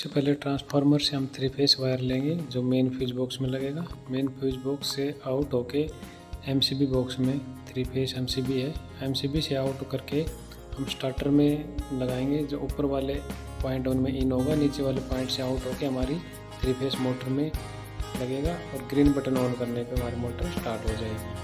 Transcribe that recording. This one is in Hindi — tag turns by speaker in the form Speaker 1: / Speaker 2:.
Speaker 1: सबसे पहले ट्रांसफार्मर से हम 3 फेस वायर लेंगे जो मेन फ्यूज बॉक्स में लगेगा। मेन फ्यूज बॉक्स से आउट होके एमसीबी बॉक्स में 3 फेस एमसीबी है। एमसीबी से आउट करके हम स्टार्टर में लगाएंगे। जो ऊपर वाले पॉइंट उनमें इन होगा, नीचे वाले पॉइंट से आउट होके हमारी 3 फेस मोटर में लगेगा और ग्रीन बटन ऑन करने पे हमारी मोटर स्टार्ट हो जाएगी।